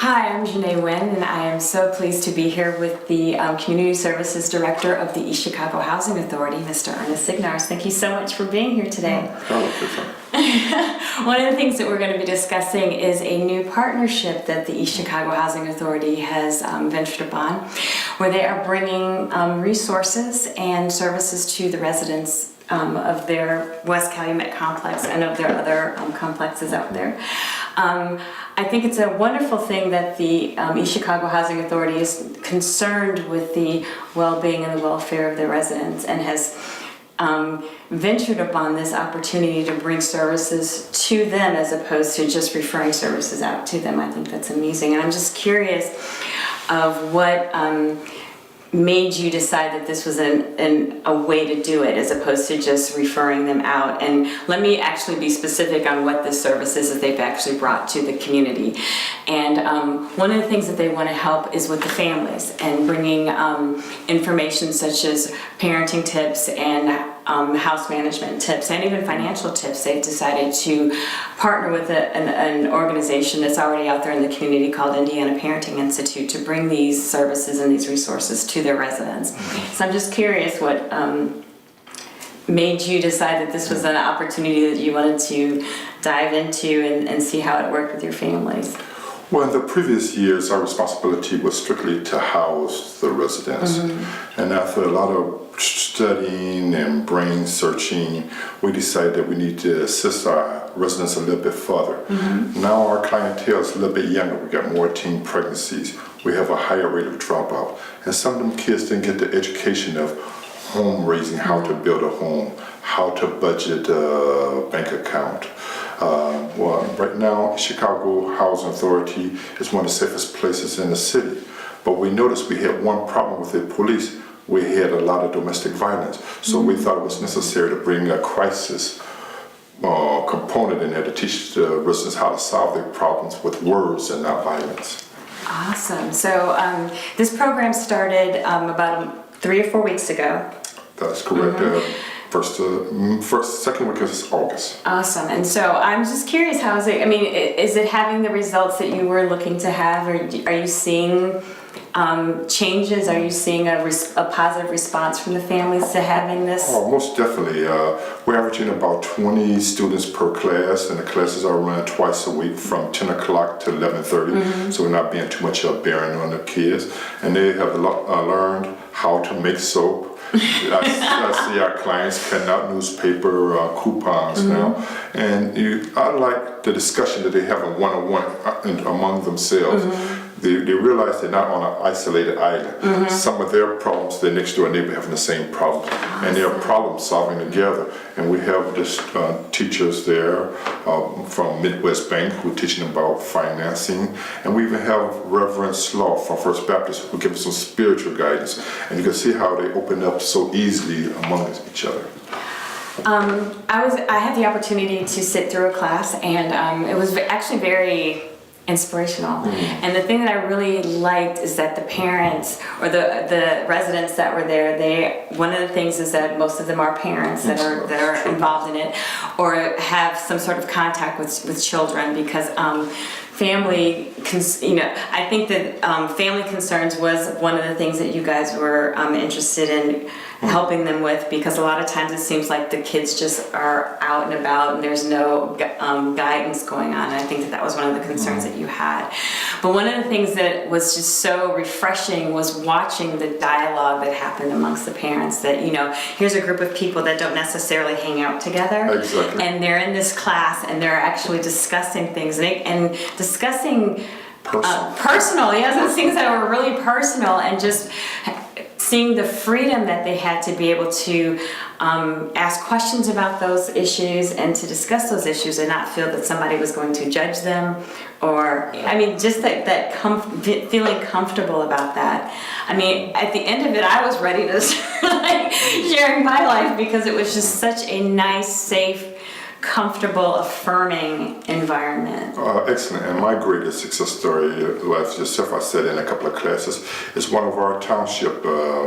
Hi, I'm Jena Wynn, and I am so pleased to be here with the Community Services Director of the East Chicago Housing Authority, Mr. Ernest Signars. Thank you so much for being here today. One of the things that we're going to be discussing is a new partnership that the East Chicago Housing Authority has ventured upon, where they are bringing resources and services to the residents of their West Calumet complex and of their other complexes out there. I think it's a wonderful thing that the East Chicago Housing Authority is concerned with the well-being and the welfare of their residents and has ventured upon this opportunity to bring services to them as opposed to just referring services out to them. I think that's amazing. And I'm just curious of what made you decide that this was a way to do it as opposed to just referring them out. And let me actually be specific on what this service is that they've actually brought to the community. And one of the things that they want to help is with the families and bringing information such as parenting tips and house management tips and even financial tips. They've decided to partner with an organization that's already out there in the community called Indiana Parenting Institute to bring these services and these resources to their residents. So I'm just curious what made you decide that this was an opportunity that you wanted to dive into and see how it worked with your families. Well, in the previous years, our responsibility was strictly to house the residents. And after a lot of studying and brain searching, we decided that we need to assist our residents a little bit further. Now our clientele is a little bit younger. We got more teen pregnancies. We have a higher rate of dropout. And some of them kids didn't get the education of home raising, how to build a home, how to budget a bank account. Well, right now, Chicago Housing Authority is one of the safest places in the city. But we noticed we had one problem with the police. We had a lot of domestic violence. So we thought it was necessary to bring a crisis component in there to teach the residents how to solve their problems with words and not violence. Awesome. So this program started about 3 or 4 weeks ago. That's correct. Second week is August. Awesome. And so I'm just curious, how is it? I mean, is it having the results that you were looking to have, or are you seeing changes? Are you seeing a positive response from the families to having this? Oh, most definitely. We're averaging about 20 students per class, and the classes are run twice a week from 10 o'clock to 11:30. So we're not being too much bearing on the kids. And they have learned how to make soap. I see our clients cutting out newspaper coupons now, and I like the discussion that they have in one-on-one among themselves. They realize they're not on an isolated island. Some of their problems, their next door neighbor having the same problem, and they're problem solving together. And we have this teachers there from Midwest Bank who are teaching about financing, and we even have Reverend Slaw from First Baptist who gives us some spiritual guidance. And you can see how they open up so easily among each other. I had the opportunity to sit through a class, and it was actually very inspirational. And the thing that I really liked is that the parents or the residents that were there, one of the things is that most of them are parents that are involved in it or have some sort of contact with children, because I think that family concerns was one of the things that you guys were interested in helping them with, because a lot of times it seems like the kids just are out and about and there's no guidance going on. And I think that was one of the concerns that you had. But one of the things that was just so refreshing was watching the dialogue that happened amongst the parents, that, here's a group of people that don't necessarily hang out together. Exactly. And they're in this class and they're actually discussing things and discussing personal, things that were really personal, and just seeing the freedom that they had to be able to ask questions about those issues and to discuss those issues and not feel that somebody was going to judge them, or just feeling comfortable about that. At the end of it, I was ready to start sharing my life, because it was just such a nice, safe comfortable, affirming environment. Excellent. And my greatest success story, as yourself I said in a couple of classes, is one of our township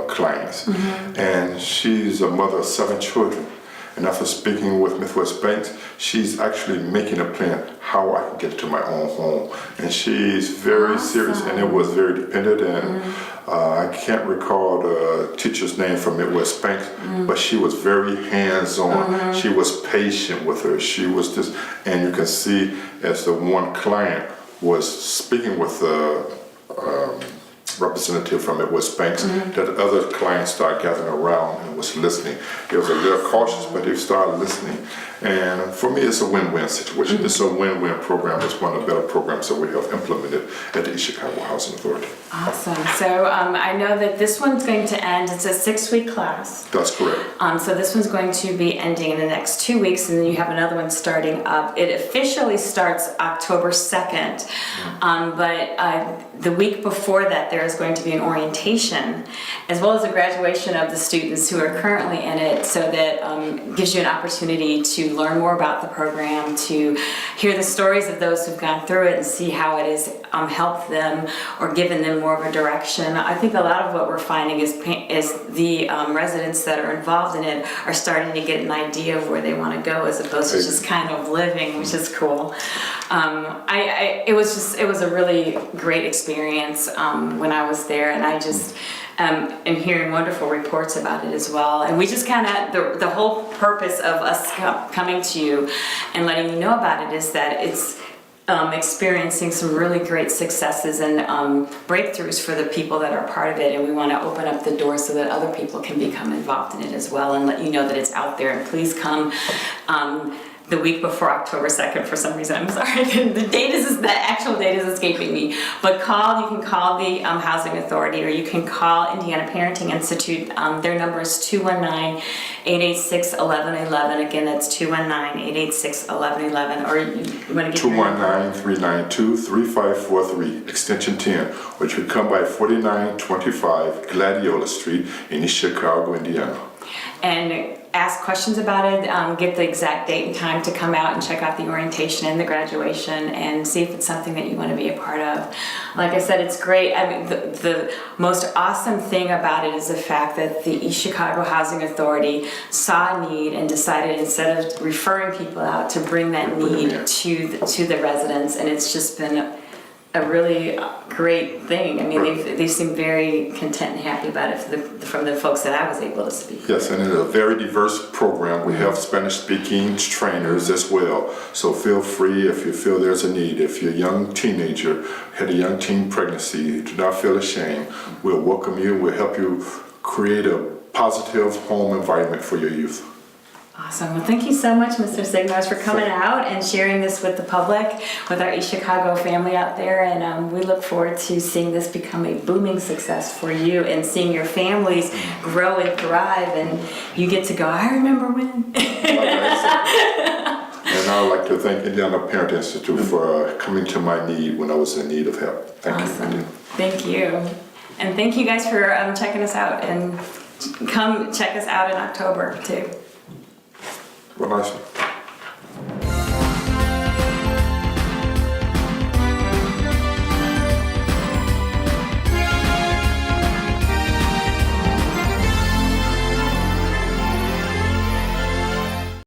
clients. And she's a mother of 7 children. And after speaking with Midwest Banks, she's actually making a plan how I can get to my own home. And she's very serious, and it was very dependent. And I can't recall the teacher's name from Midwest Banks, but she was very hands-on. She was patient with her. She was just, and you can see as the one client was speaking with the representative from Midwest Banks, that other clients started gathering around and was listening. It was a little cautious, but they started listening. And for me, it's a win-win situation. It's a win-win program. It's one of the better programs that we have implemented at the East Chicago Housing Authority. Awesome. So I know that this one's going to end, it's a 6-week class. That's correct. So this one's going to be ending in the next 2 weeks, and then you have another one starting up. It officially starts October 2nd, but the week before that there is going to be an orientation, as well as a graduation of the students who are currently in it, so that gives you an opportunity to learn more about the program, to hear the stories of those who've gone through it and see how it has helped them or given them more of a direction. I think a lot of what we're finding is the residents that are involved in it are starting to get an idea of where they want to go, as opposed to just kind of living, which is cool. It was a really great experience when I was there, and I just am hearing wonderful reports about it as well. And we just kind of, the whole purpose of us coming to you and letting you know about it is that it's experiencing some really great successes and breakthroughs for the people that are part of it, and we want to open up the door so that other people can become involved in it as well, and let you know that it's out there. And please come the week before October 2nd. For some reason, I'm sorry, the actual date is escaping me, but you can call the Housing Authority, or you can call Indiana Parenting Institute. Their number is 219-886-1111. Again, that's 219-886-1111. Or you want to get 219-392-3543, extension 10, or you could come by 4925 Gladiola Street in East Chicago, Indiana. And ask questions about it, get the exact date and time to come out and check out the orientation and the graduation, and see if it's something that you want to be a part of. Like I said, it's great. I mean, the most awesome thing about it is the fact that the East Chicago Housing Authority saw a need and decided, instead of referring people out, to bring that need to the residents, and it's just been a really great thing. I mean, they seem very content and happy about it from the folks that I was able to speak. Yes, and it's a very diverse program. We have Spanish-speaking trainers as well. So feel free if you feel there's a need. If you're a young teenager, had a young teen pregnancy, do not feel ashamed. We'll welcome you. We'll help you create a positive home environment for your youth. Awesome. Well, thank you so much, Mr. Signars, for coming out and sharing this with the public, with our East Chicago family out there. And we look forward to seeing this become a booming success for you, and seeing your families grow and thrive. And you get to go, I remember when. And I'd like to thank Indiana Parent Institute for coming to my need when I was in need of help. Thank you. Thank you. And thank you guys for checking us out. And come check us out in October, too. Well, nice.